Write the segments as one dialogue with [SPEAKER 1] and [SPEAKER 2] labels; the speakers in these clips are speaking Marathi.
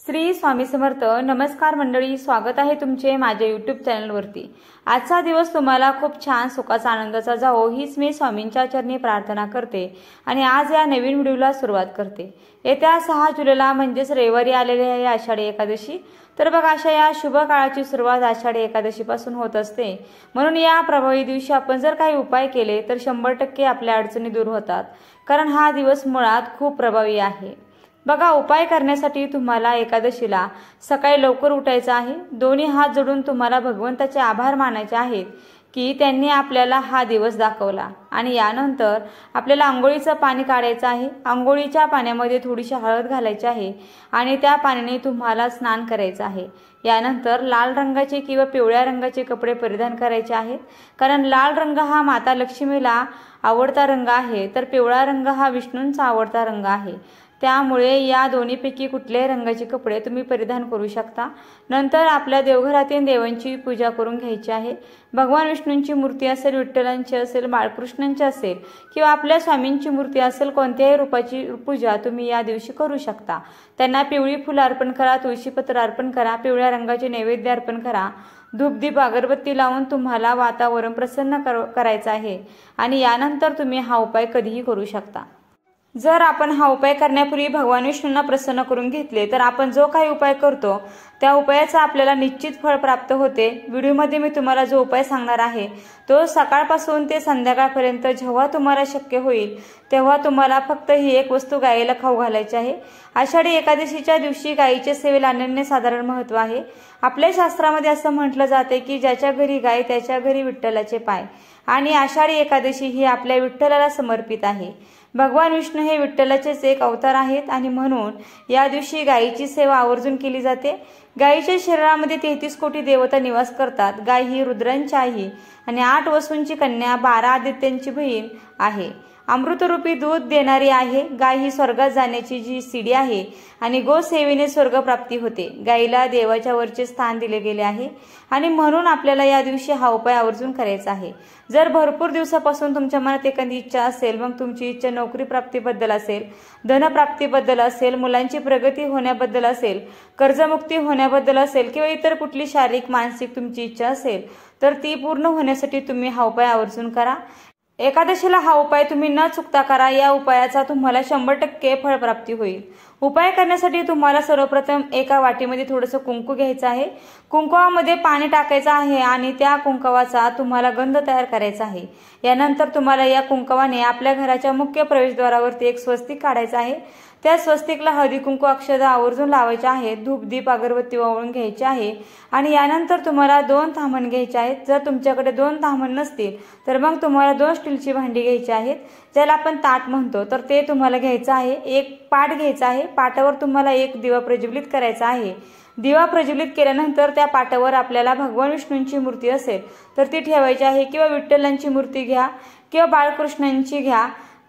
[SPEAKER 1] श्री स्वामी समर्थ. नमस्कार मंडळी, स्वागत आहे तुमचे माझ्या यूट्यूब चॅनलवरती. आजचा दिवस तुम्हाला खूप छान सुखाचा आनंदाचा जावो हीच मी स्वामींच्या चरणी प्रार्थना करते आणि आज या नवीन व्हिडिओला सुरुवात करते. येत्या 6 जुलैला म्हणजेच रविवारी आलेली आहे आषाढी एकादशी. तर बघा, अशा या शुभ काळाची सुरुवात आषाढी एकादशी पासून होत असते. म्हणून या प्रभावी दिवशी आपण जर काही उपाय केले तर 100% आपल्या अडचणी दूर होतात, कारण हा दिवस मुळात खूप प्रभावी आहे. बघा, उपाय करण्यासाठी तुम्हाला एकादशीला सकाळी लवकर उठायचं आहे. दोन्ही हात जोडून तुम्हाला भगवंताचे आभार मानायचे आहेत की त्यांनी आपल्याला हा दिवस दाखवला. आणि यानंतर आपल्याला आंघोळीचं पाणी काढायचं आहे. आंघोळीच्या पाण्यामध्ये थोडीशी हळद घालायची आहे आणि त्या पाण्याने तुम्हाला स्नान करायचं आहे. यानंतर लाल रंगाचे किंवा पिवळ्या रंगाचे कपडे परिधान करायचे आहेत, कारण लाल रंग हा माता लक्ष्मीला आवडता रंग आहे, तर पिवळा रंग हा विष्णूंचा आवडता रंग आहे. त्यामुळे या दोन्हीपैकी कुठल्याही रंगाचे कपडे तुम्ही परिधान करू शकता. नंतर आपल्या देवघरातील देवांची पूजा करून घ्यायची आहे. भगवान विष्णूंची मूर्ती असेल, विठ्ठलांची असेल, बाळकृष्णांची असेल किंवा आपल्या स्वामींची मूर्ती असेल, कोणत्याही रूपाची पूजा तुम्ही या दिवशी करू शकता. त्यांना पिवळी फुलं अर्पण करा, तुळशीपत्र अर्पण करा, पिवळ्या रंगाचे नैवेद्य अर्पण करा. धूपदीप अगरबत्ती लावून तुम्हाला वातावरण प्रसन्न करायचं आहे आणि यानंतर तुम्ही हा उपाय कधीही करू शकता. जर आपण हा उपाय करण्यापूर्वी भगवान विष्णूंना प्रसन्न करून घेतले तर आपण जो काही उपाय करतो त्या उपायाचा आपल्याला निश्चित फळ प्राप्त होते. व्हिडिओमध्ये मी तुम्हाला जो उपाय सांगणार आहे तो सकाळपासून ते संध्याकाळपर्यंत जेव्हा तुम्हाला शक्य होईल तेव्हा तुम्हाला फक्त ही एक वस्तू गायीला खाऊ घालायची आहे. आषाढी एकादशीच्या दिवशी गायीच्या सेवेला अनन्यसाधारण महत्त्व आहे. आपल्या शास्त्रामध्ये असं म्हटलं जाते की ज्याच्या घरी गाय त्याच्या घरी विठ्ठलाचे पाय, आणि आषाढी एकादशी ही आपल्या विठ्ठलाला समर्पित आहे. भगवान विष्णू हे विठ्ठलाचेच एक अवतार आहेत आणि म्हणून या दिवशी गायीची सेवा आवर्जून केली जाते. गायीच्या शरीरामध्ये 33 कोटी देवता निवास करतात. गाय ही रुद्रांची आई आणि 8 वसूंची कन्या, 12 आदित्यांची बहीण आहे. अमृतरूपी दूध देणारी आहे. गाय ही स्वर्गात जाण्याची जी सीडी आहे आणि गोसेवेने स्वर्गप्राप्ती होते. गायीला देवाच्या वरचे स्थान दिले गेले आहे आणि म्हणून आपल्याला या दिवशी हा उपाय आवर्जून करायचा आहे. जर भरपूर दिवसापासून तुमच्या मनात एखादी इच्छा असेल, मग तुमची इच्छा नोकरी प्राप्तीबद्दल असेल, धनप्राप्तीबद्दल असेल, मुलांची प्रगती होण्याबद्दल असेल, कर्जमुक्ती होण्याबद्दल असेल किंवा इतर कुठली शारीरिक मानसिक तुमची इच्छा असेल तर ती पूर्ण होण्यासाठी तुम्ही हा उपाय आवर्जून करा. एकादशीला हा उपाय तुम्ही न चुकता करा. या उपायाचा तुम्हाला 100% फळप्राप्ती होईल. उपाय करण्यासाठी तुम्हाला सर्वप्रथम एका वाटीमध्ये थोडंसं कुंकू घ्यायचं आहे. कुंकवामध्ये पाणी टाकायचं आहे आणि त्या कुंकवाचा तुम्हाला गंध तयार करायचा आहे. यानंतर तुम्हाला या कुंकवाने आपल्या घराच्या मुख्य प्रवेशद्वारावरती एक स्वस्तिक काढायचं आहे. त्या स्वस्तिकला हळदी कुंकू अक्षता आवर्जून लावायच्या आहेत. धूपदीप अगरबत्ती ओवाळून घ्यायची आहे आणि यानंतर तुम्हाला 2 ताम्हण घ्यायचे आहेत. जर तुमच्याकडे 2 ताम्हण नसतील तर मग तुम्हाला 2 स्टीलची भांडी घ्यायची आहेत, ज्याला आपण ताट म्हणतो, तर ते तुम्हाला घ्यायचं आहे. एक पाट घ्यायचा आहे. पाटावर तुम्हाला एक दिवा प्रज्वलित करायचा आहे. दिवा प्रज्वलित केल्यानंतर त्या पाटावर आपल्याला भगवान विष्णूंची मूर्ती असेल तर ती ठेवायची आहे किंवा विठ्ठलांची मूर्ती घ्या किंवा बाळकृष्णांची घ्या,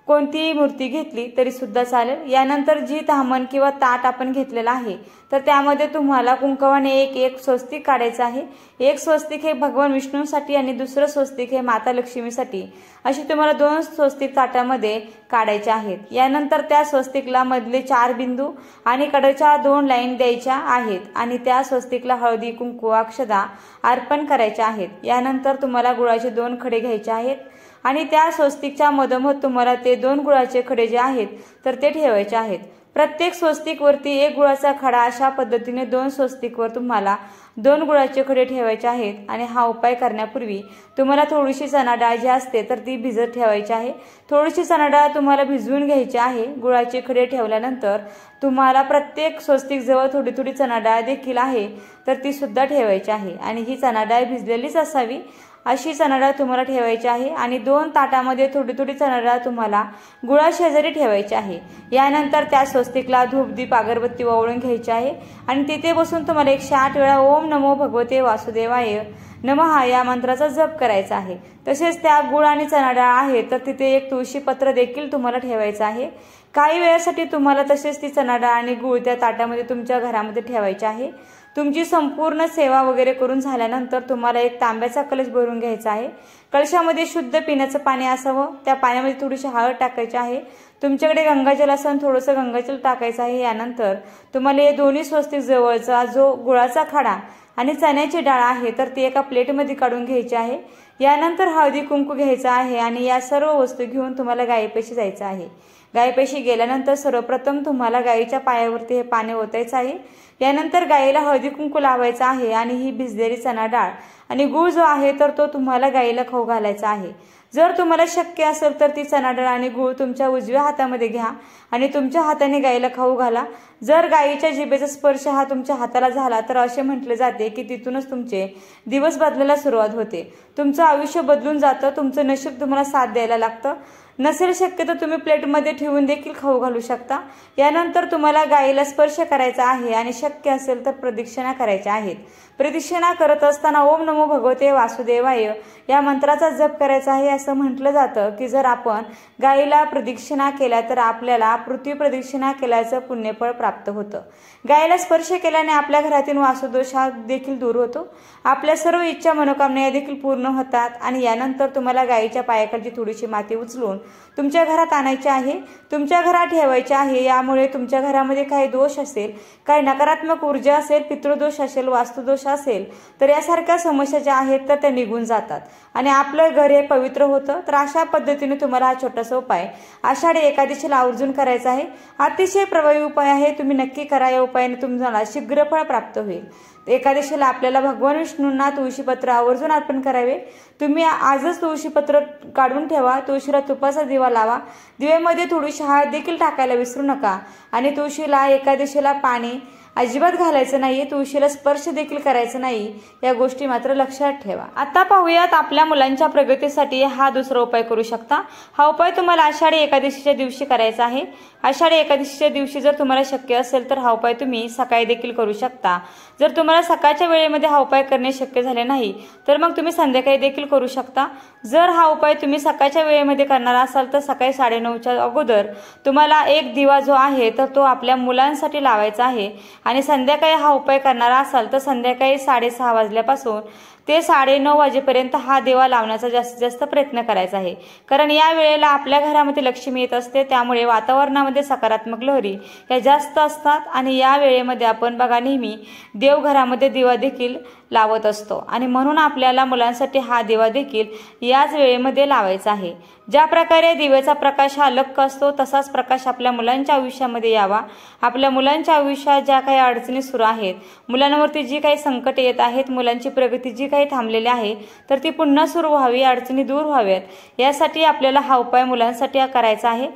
[SPEAKER 1] कोणतीही मूर्ती घेतली तरी सुद्धा चालेल. यानंतर जी ताम्हण किंवा ताट आपण घेतलेला आहे तर त्यामध्ये तुम्हाला कुंकवाने एक स्वस्तिक काढायचं आहे. एक स्वस्तिक हे भगवान विष्णूंसाठी आणि दुसरं स्वस्तिक हे माता लक्ष्मीसाठी, अशी तुम्हाला 2 स्वस्तिक ताटामध्ये काढायचे आहेत. यानंतर त्या स्वस्तिकला मधले 4 बिंदू आणि कडेच्या 2 लाईन द्यायच्या आहेत आणि त्या स्वस्तिकला हळदी कुंकू अक्षता अर्पण करायच्या आहेत. यानंतर तुम्हाला गुळाचे 2 खडे घ्यायचे आहेत आणि त्या स्वस्तिकच्या मधोमध तुम्हाला ते 2 गुळाचे खडे जे आहेत तर ते ठेवायचे आहेत. प्रत्येक स्वस्तिकवरती 1 गुळाचा खडा, अशा पद्धतीने 2 स्वस्तिकवर तुम्हाला 2 गुळाचे खडे ठेवायचे आहेत. आणि हा उपाय करण्यापूर्वी तुम्हाला थोडीशी चणा डाळ जी असते तर ती भिजत ठेवायची आहे. थोडीशी चणा डाळ तुम्हाला भिजवून घ्यायची आहे. गुळाचे खडे ठेवल्यानंतर तुम्हाला प्रत्येक स्वस्तिक जवळ थोडी थोडी चणा डाळ देखील आहे तर ती सुद्धा ठेवायची आहे आणि ही चणा डाळ भिजलेलीच असावी अशी चणा डाळ तुम्हाला ठेवायची आहे. आणि 2 ताटामध्ये थोडी थोडी चणा डाळ तुम्हाला गुळाशेजारी ठेवायची आहे. यानंतर त्या स्वस्तिकला धूपदीप अगरबत्ती ओवाळून घ्यायची आहे आणि तिथे बसून तुम्हाला 108 वेळा ओम नमो भगवते वासुदेवाय नमः या मंत्राचा जप करायचा आहे. तसेच त्या गुळ आणि चणा डाळ आहे तर तिथे एक तुळशी पत्र देखील तुम्हाला ठेवायचं आहे. काही वेळासाठी तुम्हाला तसेच ती चणा डाळ आणि गूळ त्या ताटामध्ये तुमच्या घरामध्ये ठेवायचे आहे। तुमची संपूर्ण सेवा वगैरे करून झाल्यानंतर तुम्हाला एक तांब्याचा कलश भरून घ्यायचा आहे। कलशामध्ये शुद्ध पिण्याचं पाणी असावं। त्या पाण्यामध्ये थोडीशी हळद टाकायची आहे। तुमच्याकडे गंगाजल असेल थोडंसं गंगाजल टाकायचं आहे। यानंतर तुम्हाला हे दोन्ही स्वस्तिक जवळचा जो गुळाचा खडा आणि चण्याची डाळ आहे तर ती एका प्लेटमध्ये काढून घ्यायची आहे। यानंतर हळदी कुंकू घ्यायचा आहे आणि या सर्व वस्तू घेऊन तुम्हाला गायीपाशी जायचं आहे। गायीपाशी गेल्यानंतर सर्वप्रथम तुम्हाला गायीच्या पायावरती हे पाणी ओतायचं आहे। यानंतर गायीला हळदी कुंकू लावायचा आहे आणि ही भिजलेली चणा डाळ आणि गूळ जो आहे तर तो तुम्हाला गायीला खाऊ घालायचा आहे। जर तुम्हाला शक्य असेल तर ती चणा डाळ आणि गूळ तुमच्या उजव्या हातामध्ये घ्या आणि तुमच्या हाताने गायीला खाऊ घाला। जर गायीच्या जिभेचा स्पर्श हा तुमच्या हाताला झाला तर असे म्हटले जाते की तिथूनच तुमचे दिवस बदलायला सुरुवात होते, तुमचं आयुष्य बदलून जातं, तुमचं नशीब तुम्हाला साथ द्यायला लागतं। नसेल शक्य तर तुम्ही प्लेटमध्ये ठेवून देखील खाऊ घालू शकता। यानंतर तुम्हाला गायीला स्पर्श करायचा आहे आणि शक्य असेल तर प्रदक्षिणा करायच्या आहेत। प्रदक्षिणा करत असताना ओम नमो भगवते वासुदेवाय या मंत्राचा जप करायचा आहे। असं म्हटलं जातं की जर आपण गायीला प्रदक्षिणा केल्या तर आपल्याला पृथ्वी प्रदक्षिणा केल्याचं पुण्यफळ प्राप्त होतं। गायीला स्पर्श केल्याने आपल्या घरातील वास्तुदोष हा देखील दूर होतो, आपल्या सर्व इच्छा मनोकामना देखील पूर्ण होतात। आणि यानंतर तुम्हाला गायीच्या पायाखालची थोडीशी माती उचलून तुमच्या घरात आणायची आहे, तुमच्या घरात ठेवायची आहे। यामुळे तुमच्या घरामध्ये काही दोष असेल, काही नकारात्मक ऊर्जा असेल, पितृदोष असेल, वास्तुदोष असेल तर यासारख्या समस्या ज्या आहेत तर त्या निघून जातात आणि आपलं घर हे पवित्र होतं। तर अशा पद्धतीने तुम्हाला हा छोटासा उपाय आषाढी एकादशीला आवर्जून करायचा आहे। अतिशय प्रभावी उपाय आहे, तुम्ही नक्की करा। या उपायाने तुम्हाला शीघ्र फळ प्राप्त होईल। एकादशीला आपल्याला भगवान विष्णूंना तुळशीपत्र आवर्जून अर्पण करावे। तुम्ही आजच तुळशीपत्र काढून ठेवा, तुळशीला तुपाचा दिवा लावा, दिव्यामध्ये थोडीशी हळद देखील टाकायला विसरू नका आणि तुळशीला एकादशीला पाणी अजिबात घालायचं नाहीये, तुळशीला स्पर्श देखील करायचं नाही, या गोष्टी मात्र लक्षात ठेवा। आता पाहूयात आपल्या मुलांच्या प्रगतीसाठी हा दुसरा उपाय करू शकता। हा उपाय तुम्हाला आषाढी एकादशीच्या दिवशी करायचा आहे। आषाढी एकादशीच्या दिवशी जर तुम्हाला शक्य असेल तर हा उपाय तुम्ही सकाळी देखील करू शकता। जर तुम्हाला सकाळच्या वेळेमध्ये हा उपाय करणे शक्य झाले नाही तर मग तुम्ही संध्याकाळी देखील करू शकता। जर हा उपाय तुम्ही सकाळच्या वेळेमध्ये करणार असाल तर सकाळी 9:30च्या अगोदर तुम्हाला एक दिवा जो आहे तर तो आपल्या मुलांसाठी लावायचा आहे आणि संध्याकाळी हा उपाय करणारा असाल तर संध्याकाळी 6:30 वाजल्यापासून ते 9:30 वाजेपर्यंत हा दिवा लावण्याचा जास्तीत जास्त प्रयत्न करायचा आहे। कारण या वेळेला आपल्या घरामध्ये लक्ष्मी येत असते, त्यामुळे वातावरणामध्ये सकारात्मक लहरी या जास्त असतात आणि या वेळेमध्ये आपण बघा नेहमी देवघरामध्ये दिवा देखील लावत असतो आणि म्हणून आपल्याला मुलांसाठी हा दिवा देखील याच वेळेमध्ये लावायचा आहे। ज्या प्रकारे दिव्याचा प्रकाश हा अलग असतो तसाच प्रकाश आपल्या मुलांच्या आयुष्यामध्ये यावा। आपल्या मुलांच्या आयुष्यात ज्या काही अडचणी सुरू आहेत, मुलांवरती जी काही संकट येत आहेत, मुलांची प्रगती जी काही थांबलेली आहे तर ती पुन्हा सुरू व्हावी, अडचणी दूर व्हाव्यात, यासाठी आपल्याला हा उपाय मुलांसाठी करायचा आहे।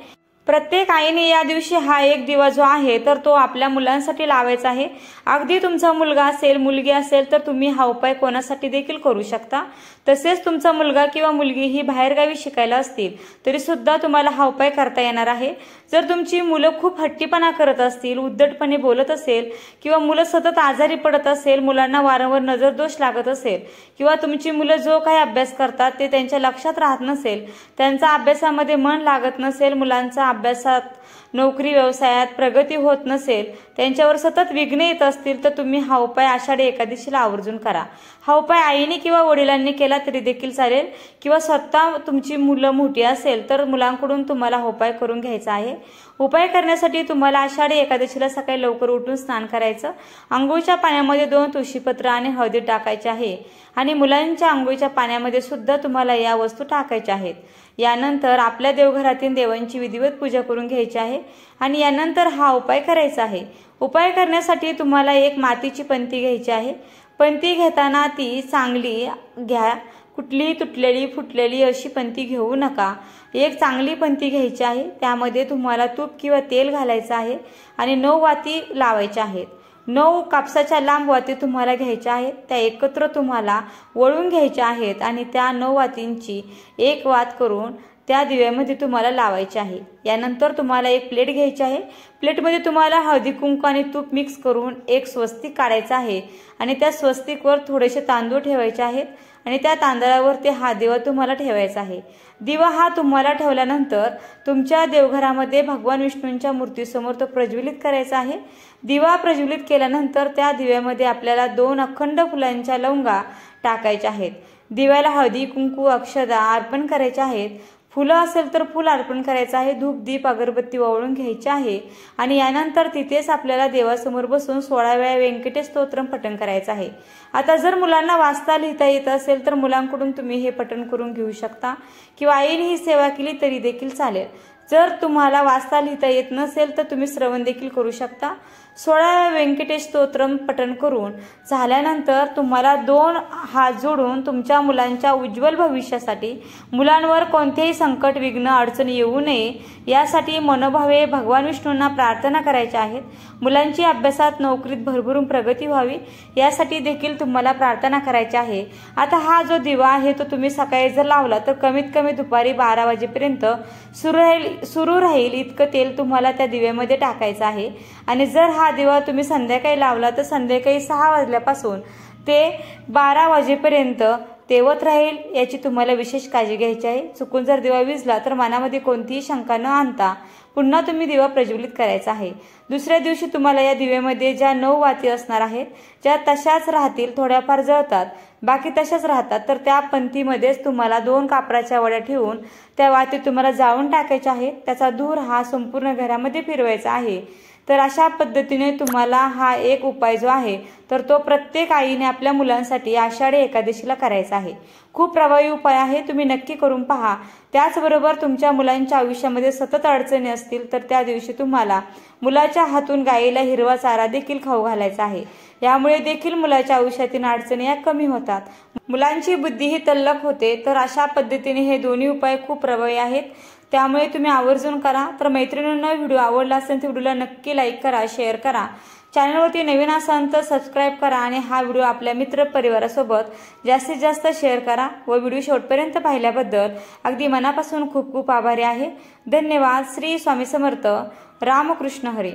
[SPEAKER 1] प्रत्येक आईने या दिवशी हा एक दिवा जो आहे तर तो आपल्या मुलांसाठी लावायचा आहे। अगदी तुमचा मुलगा असेल, मुलगी असेल तर तुम्ही हा उपाय कोणासाठी देखील करू शकता। तसेच तुमचा मुलगा किंवा मुलगी ही बाहेरगावी शिकायला असतील तरी सुद्धा तुम्हाला हा उपाय करता येणार आहे। जर तुमची मुलं खूप हट्टीपणा करत असतील, उद्धटपणे बोलत असेल किंवा मुलं सतत आजारी पडत असेल, मुलांना वारंवार नजरदोष लागत असेल किंवा तुमची मुलं जो काही अभ्यास करतात ते त्यांच्या लक्षात राहत नसेल, त्यांचा अभ्यासामध्ये मन लागत नसेल, मुलांचा अभ्यासात, नोकरी व्यवसायात प्रगती होत नसेल, त्यांच्यावर सतत विघ्न येत असतील तर तुम्ही हा उपाय आषाढी एकादशीला आवर्जून करा। हा उपाय आईने किंवा वडिलांनी केला तरी देखील चालेल किंवा स्वतः तुमची मुलं मोठी असेल तर मुलांकडून तुम्हाला हा उपाय करून घ्यायचा आहे। उपाय करण्यासाठी तुम्हाला आषाढी एकादशीला सकाळी लवकर उठून स्नान करायचं, अंघोळीच्या पाण्यामध्ये 2 तुळशीपत्र आणि हळदी टाकायचे आहे आणि मुलांच्या अंघोळीच्या पाण्यामध्ये सुद्धा तुम्हाला या वस्तू टाकायच्या आहेत। यानंतर आपल्या देवघरातील देवांची विधिवत पूजा करून घ्यायची आहे आणि यानंतर हा उपाय करायचा आहे। उपाय करण्यासाठी तुम्हाला एक मातीची पंती घ्यायची आहे। पंती घेताना ती चांगली घ्या, कुठलीही तुटलेली फुटलेली अशी पंती घेऊ नका। एक चांगली पंती घ्यायची आहे, त्यामध्ये तुम्हाला तूप किंवा तेल घालायचं आहे आणि 9 वाती लावायच्या आहेत। 9 कापसाच्या लांब वाती तुम्हाला घ्यायच्या आहेत, त्या एकत्र तुम्हाला वळून घ्यायच्या आहेत आणि त्या 9 वातींची एक वात करून त्या दिव्यामध्ये तुम्हाला लावायचे आहे। यानंतर तुम्हाला एक प्लेट घ्यायची आहे। प्लेटमध्ये तुम्हाला हळदी कुंकू आणि तूप मिक्स करून एक स्वस्तिक काढायचं आहे आणि त्या स्वस्तिकवर थोडेसे तांदूळ ठेवायचे आहेत आणि त्या तांदळावर हा दिवा तुम्हाला ठेवायचा आहे। दिवा हा तुम्हाला ठेवल्यानंतर तुमच्या देवघरामध्ये भगवान विष्णूंच्या मूर्तीसमोर तो प्रज्वलित करायचा आहे। दिवा प्रज्वलित केल्यानंतर त्या दिव्यामध्ये आपल्याला 2 अखंड फुलांच्या लवंगा टाकायच्या आहेत। दिव्याला हळदी कुंकू अक्षदा अर्पण करायचे आहेत। फुलं असेल तर फुल अर्पण करायचं आहे। धूप दीप अगरबत्ती ओवाळून घ्यायची आहे आणि यानंतर तिथेच आपल्याला देवासमोर बसून 16 वेळा व्यंकटेश स्तोत्रम पठण करायचं आहे। आता जर मुलांना वाचता लिहिता येत असेल तर मुलांकडून तुम्ही हे पठण करून घेऊ शकता किंवा आईने ही सेवा केली तरी देखील चालेल। जर तुम्हाला वाचता लिहिता येत नसेल तर तुम्ही श्रवण देखील करू शकता। 16 व्यंकटेश स्तोत्रम पठण करून झाल्यानंतर तुम्हाला 2 हात जोडून तुमच्या मुलांच्या उज्ज्वल भविष्यासाठी, मुलांवर कोणतेही संकट विघ्न अडचण येऊ नये यासाठी मनोभावे भगवान विष्णूंना प्रार्थना करायच्या आहेत। मुलांची अभ्यासात नोकरीत भरभरून प्रगती व्हावी यासाठी देखील तुम्हाला प्रार्थना करायची आहे। आता हा जो दिवा आहे तो तुम्ही सकाळी जर लावला तर कमीत कमी दुपारी 12 वाजेपर्यंत सुरू राहील इतकं तेल तुम्हाला त्या दिव्यामध्ये टाकायचं आहे आणि जर हा दिवा तुम्ही संध्याकाळी लावला तर संध्याकाळी 6 वाजल्यापासून ते 12 वाजेपर्यंत तेवत राहील याची तुम्हाला विशेष काळजी घ्यायची आहे। चुकून जर दिवा विझला तर मनामध्ये कोणतीही शंका न आणता पुन्हा तुम्ही दिवा प्रज्वलित करायचा आहे। दुसऱ्या दिवशी तुम्हाला या दिव्यामध्ये ज्या 9 वाती असणार आहेत ज्या तशाच राहतील, थोड्याफार जळतात बाकी तशाच राहतात, तर त्या पंथीमध्येच तुम्हाला 2 कापराच्या वड्या ठेवून त्या वाती तुम्हाला जाळून टाकायच्या आहेत। त्याचा धूर हा संपूर्ण घरामध्ये फिरवायचा आहे। तर अशा पद्धतीने तुम्हाला हा एक उपाय जो आहे तर तो प्रत्येक आईने आपल्या मुलांसाठी आषाढी एकादशीला करायचा आहे। खूप प्रभावी उपाय आहे, तुम्ही नक्की करून पहा। त्याचबरोबर तुमच्या मुलांच्या आयुष्यामध्ये सतत अडचणी असतील तर त्या दिवशी तुम्हाला मुलाच्या हातून गाईला हिरवा चारा देखील खाऊ घालायचा आहे। यामुळे देखील मुलाच्या आयुष्यातील अडचणी या कमी होतात, मुलांची बुद्धीही तल्लख होते। तर अशा पद्धतीने हे दोन्ही उपाय खूप प्रभावी आहेत, त्यामुळे तुम्ही आवर्जून करा। तर मैत्रिणींना व्हिडिओ आवडला असेल तर व्हिडिओला नक्की लाईक करा, शेअर करा। चॅनलवरती नवीन असाल तर सबस्क्राईब करा आणि हा व्हिडिओ आपल्या मित्र परिवारासोबत जास्तीत जास्त शेअर करा व व्हिडिओ शेवटपर्यंत पाहिल्याबद्दल अगदी मनापासून खूप खूप आभारी आहे। धन्यवाद। श्री स्वामी समर्थ। रामकृष्ण हरी।